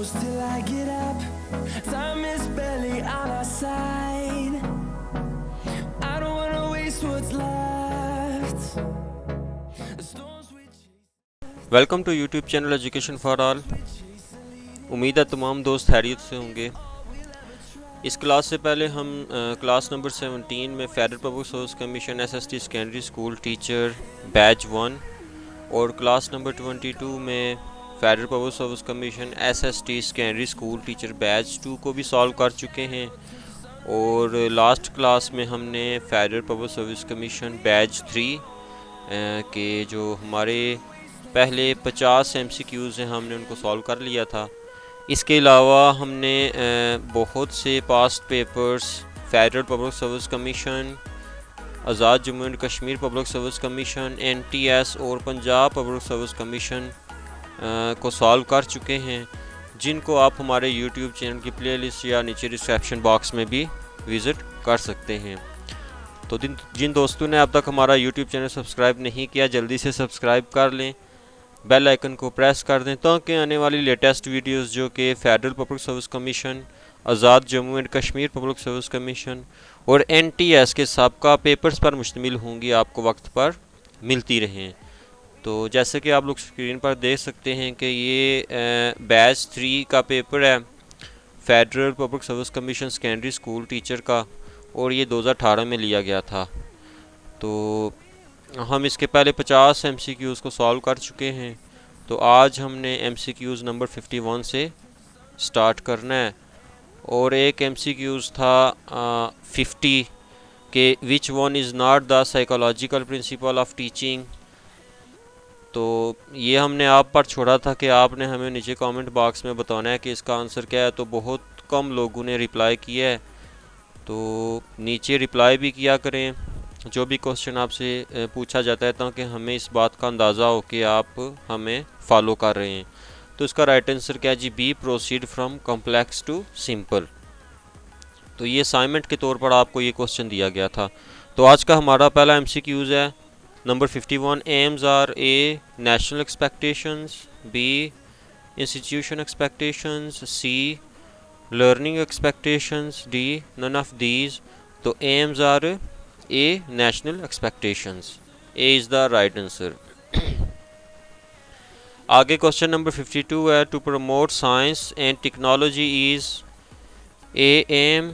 close till I get up. Time is barely on our side. I don't wanna waste what's left. The storms we chase. Welcome to YouTube channel education for all. उम्मीद है तमाम दोस्त खैरियत से होंगे। इस class से पहले हम क्लास नंबर 17 में federal public service commission SST secondary school teacher batch 1 और क्लास नंबर 22 में federal public service commission SST secondary school teacher batch 2 को भी सॉल्व कर चुके हैं। और लास्ट क्लास में हमने federal public service commission batch 3 के जो हमारे पहले 50 MCQs हैं हमने उनको सॉल्व कर लिया था। इसके अलावा हमने बहुत से past papers federal public service commission, Azad Jammu and Kashmir public service commission, NTS और पंजाब पब्लिक सर्विस कमीशन को सॉल्व कर चुके हैं, जिनको आप हमारे YouTube चैनल की प्लेलिस्ट या नीचे डिस्क्रिप्शन बॉक्स में भी विज़िट कर सकते हैं। तो जिन दोस्तों ने अब तक हमारा YouTube चैनल सब्सक्राइब नहीं किया, जल्दी से सब्सक्राइब कर लें, बेल आइकन को प्रेस कर दें ताकि आने वाली लेटेस्ट वीडियोस जो कि federal public service commission, Azad Jammu and Kashmir public service commission और NTS के सबका पेपर्स पर मुश्तमिल होंगी, आपको वक्त पर मिलती रहें। तो जैसे कि आप लोग स्क्रीन पर देख सकते हैं कि ये बैच 3 का पेपर है federal public service commission secondary school teacher का, और ये 2018 में लिया गया था। तो हम इसके पहले 50 MCQs को सॉल्व कर चुके हैं। तो आज हमने MCQs नंबर 51 से स्टार्ट करना है। और एक MCQs था 50 के which one is not the psychological principle of teaching. तो ये हमने आप पर छोड़ा था कि आपने हमें नीचे कमेंट बॉक्स में बताना है कि इसका आंसर क्या है। तो बहुत कम लोगों ने रिप्लाई किया है, तो नीचे रिप्लाई भी किया करें जो भी क्वेश्चन आपसे पूछा जाता है, ताकि हमें इस बात का अंदाज़ा हो कि आप हमें फॉलो कर रहे हैं। तो इसका राइट आंसर क्या है जी? B, proceed from complex to simple. तो ये असाइनमेंट के तौर पर आपको ये क्वेश्चन दिया गया था। तो आज का हमारा पहला MCQs है number 51। Aims are A national expectations, B institution expectations, C learning expectations, D none of these. तो aims are A, national expectations. A is the right answer. आगे क्वेश्चन नंबर 52 है। To promote science and technology is A aim,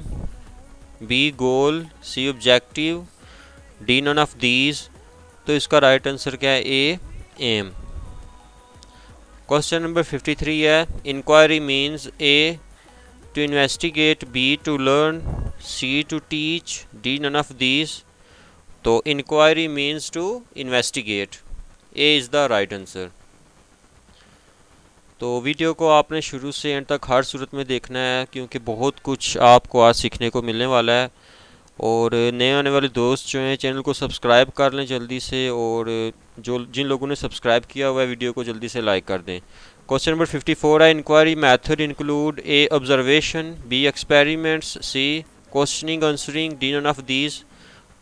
B goal, C objective, D none of these। तो इसका right answer क्या है? A aim। Question number 53 है। Inquiry means A to investigate, B to learn, C to teach, D none of these। तो inquiry means to investigate। A is the right answer। तो video को आपने शुरू से and तक हर सूरत में देखना है, क्योंकि बहुत कुछ आपको आज सीखने को मिलने वाला है। और नए आने वाले दोस्त जो हैं चैनल को सब्सक्राइब कर लें जल्दी से, और जिन लोगों ने सब्सक्राइब किया हुआ है वीडियो को जल्दी से लाइक कर दें। क्वेश्चन नंबर 54 है। Inquiry method include A observation, B experiments, C questioning answering, D none of these.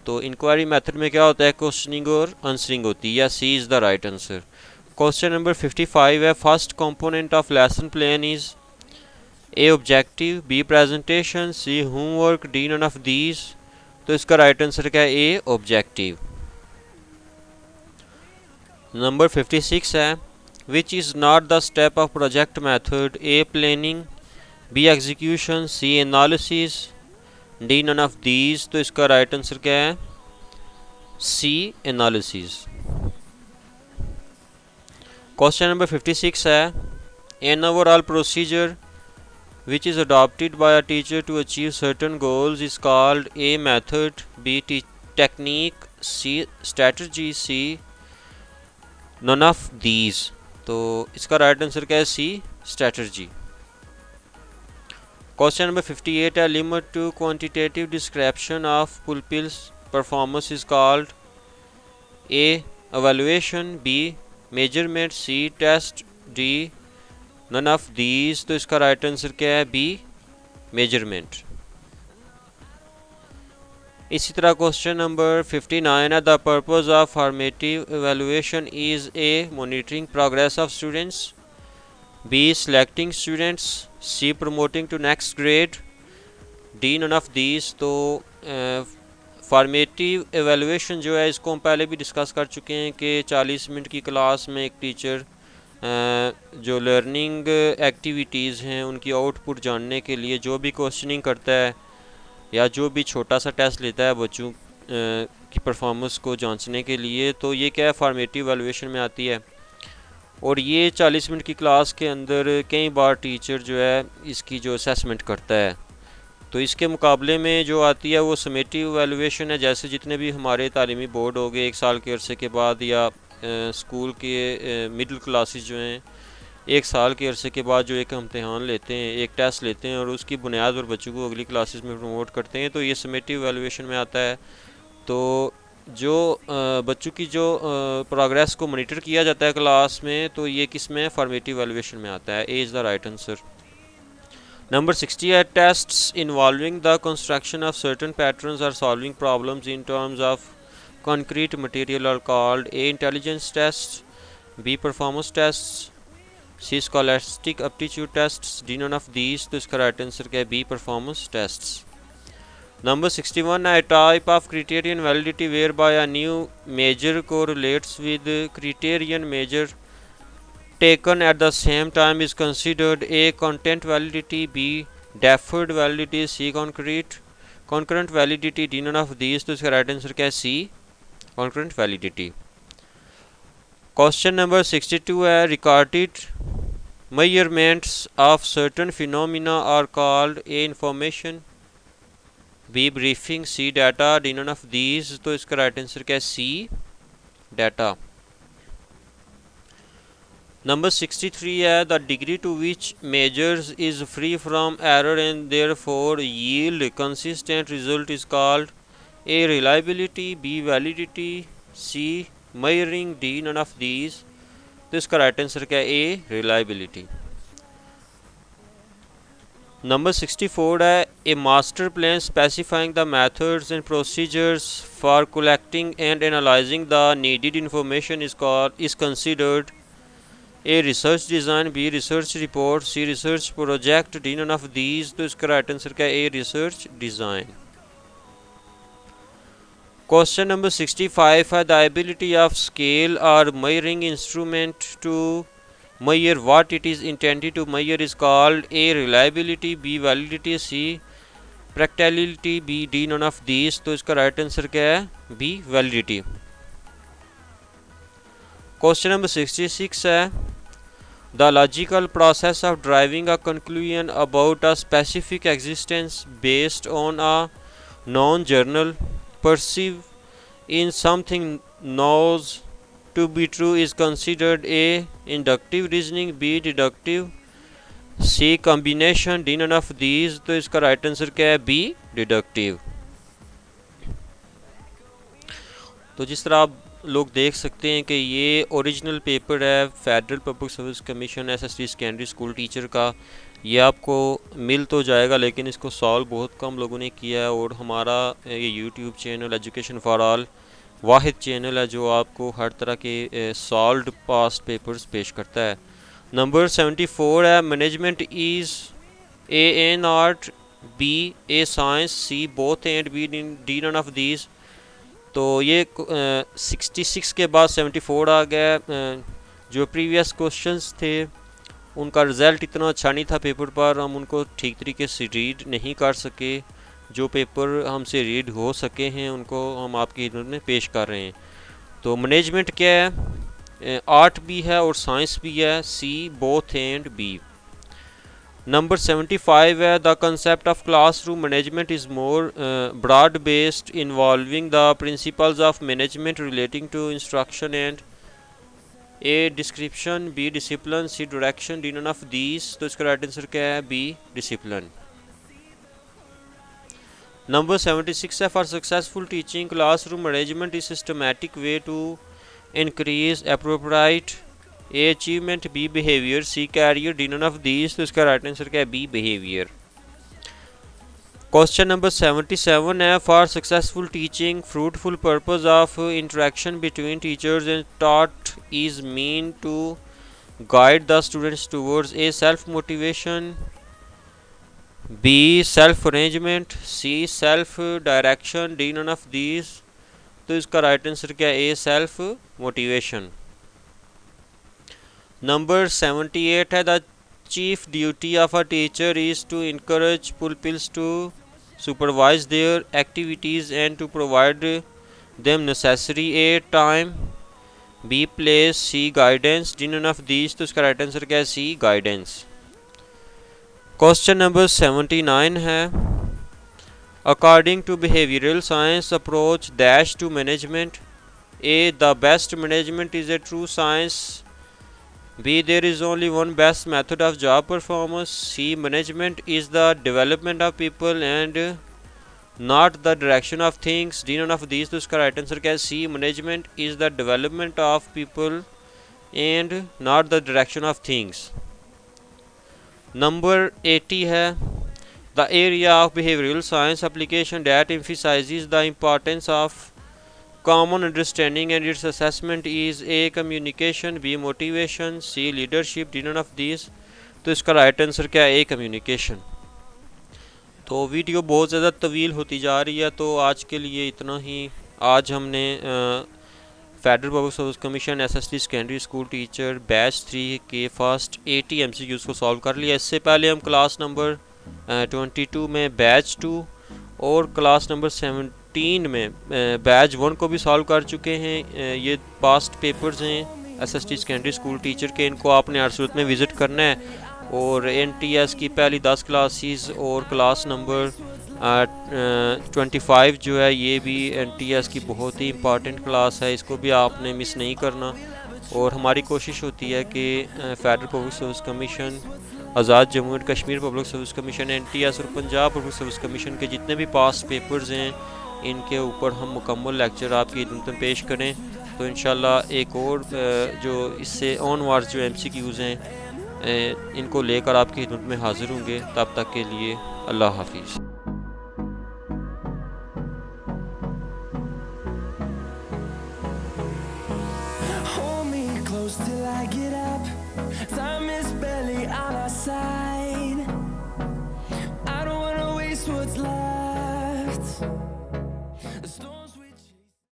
तो इंक्वायरी मेथड में क्या होता है? क्वेश्चनिंग और आंसरिंग होती है, या C is the right answer. Question number 55 है। First component of lesson plan is A objective, B presentation, C homework, D none of these. तो इसका राइट आंसर क्या है? A objective. नंबर 56 है। Which is not the step of project method? A planning, B execution, C analysis, D none of these. तो इसका right answer क्या है? C analysis. Question number 56 है। An overall procedure which is adopted by a teacher to achieve certain goals is called A method, B technique, C strategy, C none of these. तो इसका right answer क्या है? C strategy. Question number 58 है। Limit to quantitative description of pupils performance is called A evaluation, B measurement, C test, D none of these. तो इसका right answer क्या है? B measurement. इसी तरह क्वेश्चन नंबर 59 है। The purpose of formative evaluation is A monitoring progress of students, B selecting students, C promoting to next grade, D none of these। तो formative evaluation जो है इसको हम पहले भी डिस्कस कर चुके हैं कि 40 मिनट की क्लास में एक टीचर जो लर्निंग एक्टिविटीज़ हैं उनकी आउटपुट जानने के लिए जो भी क्वेश्चनिंग करता है या जो भी छोटा सा टेस्ट लेता है बच्चों की परफॉर्मेंस को जांचने के लिए, तो ये क्या है फॉर्मेटिव एवेलुएशन में आती है। और ये 40 मिनट की क्लास के अंदर कई बार टीचर जो है इसकी जो असेसमेंट करता है। तो इसके मुकाबले में जो आती है वो समेटिव एवेलुएशन है, जैसे जितने भी हमारे तालीमी बोर्ड हो गए 1 साल के अरसे के बाद या स्कूल के मिडिल क्लासेस जो हैं 1 साल के अरसे के बाद जो एक इम्तहान लेते हैं, एक टेस्ट लेते हैं और उसकी बुनियाद पर बच्चों को अगली क्लासेस में प्रमोट करते हैं, तो ये समेटिव एवेलुएशन में आता है। तो जो बच्चों की जो प्रोग्रेस को मॉनिटर किया जाता है क्लास में, तो ये किस में फॉर्मेटिव एवेलुएशन में आता है। A is the right answer. Number 60 है tests involving the construction of certain patterns or solving problems in terms of concrete material are called A. Intelligence tests, B. Performance tests, C. Scholastic aptitude tests, D. None of these। तो इसका right answer क्या है? B. Performance tests। Number 61 है type of criterion validity whereby a new measure correlates with criterion measure taken at the same time is considered A. content validity, B. deferred validity, C. concurrent validity, D. none of these। तो इसका right answer क्या है? C. concurrent validity। Question number 62 है recorded measurements of certain phenomena are called A. information, B. briefing, C. data, D. none of these। तो इसका right answer क्या है? C. data। Number 63 है the degree to which measures is free from error and therefore yield consistent result is called A. reliability, B. validity, C. measuring, D. none of these। तो इसका right answer क्या है? A. reliability। Number 64 है a master plan specifying the methods and procedures for collecting and analyzing the needed information is considered A. research design, B. research report, C. research project, D. none of these। तो इसका right answer क्या है? A. research design। Question number 65 है the ability of scale or measuring instrument to measure what it is intended to measure is called A. reliability, B. validity, C. practicality, B. D. none of these। तो इसका right answer क्या है? B. validity। Question number 66 है the logical process of driving a conclusion about a specific existence based on a known journal perceived in something knows to be true is considered A. inductive reasoning, B. deductive, C. combination, D. none of these। तो इसका right answer क्या है? B. deductive। तो जिस तरह आप लोग देख सकते हैं कि ये ओरिजिनल पेपर है federal public service commission SST secondary school teacher का। ये आपको मिल तो जाएगा लेकिन इसको सॉल्व बहुत कम लोगों ने किया है। और हमारा ये YouTube channel education for all Wahid channel है जो आपको हर तरह के सॉल्व्ड पास्ट पेपर्स पेश करता है। नंबर 74 है management is A an art, B a science, C both and B D none of these. तो ये 66 के बाद 74 आ गया। जो प्रीवियस क्वेश्चंस थे उनका रिज़ल्ट इतना अच्छा नहीं था पेपर पर, हम उनको ठीक तरीके से रीड नहीं कर सके। जो पेपर हमसे रीड हो सके हैं उनको हम आपकी खिदमत में पेश कर रहे हैं। तो मैनेजमेंट क्या है? आर्ट भी है और साइंस भी है, C both and B. Number 75 है the concept of classroom management is more broad based involving the principles of management relating to instruction and A description, B discipline, C direction, D none of these. तो इसका right answer क्या है? Be discipline. Number 76 है for successful teaching classroom management is systematic way to increase appropriate A achievement, B behaviour, C career, D none of these. तो इसका right answer क्या है? Bee behaviour. Question number 77 है for successful teaching fruitful purpose of interaction between teachers and taught is mean to guide the students towards a self motivation, B self arrangement, C self direction, D none of these। तो इसका right answer क्या है? ए self motivation. Number 78 है the chief duty of a teacher is to encourage pupils to supervise their activities and to provide them necessary A time, B place, C guidance, D none of these. तो इसका right answer क्या है? सी guidance. Question number 79 है according to behavioural science approach dash to management, A the best management is a true science, B there is only one best method of job performance, C management is the development of people and not the direction of things, D none of these. तो इसका right answer क्या है? C management is the development of people and not the direction of things. Number 80 है the area of behavioural science application that emphasizes the importance of common understanding and its assessment is A communication, B motivation, C leadership, D none of these. तो इसका right answer क्या है? ए communication. तो video बहुत ज़्यादा तवील होती जा रही है, तो आज के लिए इतना ही। आज हमने federal public service commission SST secondary school teacher batch 3 के फर्स्ट 80 MCQs को सॉल्व कर लिया। इससे पहले हम क्लास नंबर 22 में बैच 2 और क्लास नंबर 17 में बैच 1 को भी सॉल्व कर चुके हैं। ये पास्ट पेपर्स हैं SST सेकेंडरी स्कूल टीचर के, इनको आपने हर सूरत में विज़िट करना है। और NTS की पहली 10 क्लासेस और क्लास नंबर 25 जो है ये भी NTS की बहुत ही इम्पॉर्टेंट क्लास है, इसको भी आपने मिस नहीं करना। और हमारी कोशिश होती है कि federal public service commission, Azad Jammu and Kashmir public service commission NTS और पंजाब पब्लिक सर्विस कमीशन के जितने भी पास्ट पेपर्स हैं इनके ऊपर हम मुकम्मल लेक्चर आपकी खिदमत में पेश करें। तो इंशाल्लाह एक और जो इससे ऑनवर्ड्स जो MCQs हैं इनको लेकर आपकी खिदमत में हाज़िर होंगे। तब तक के लिए अल्लाह हाफिज़।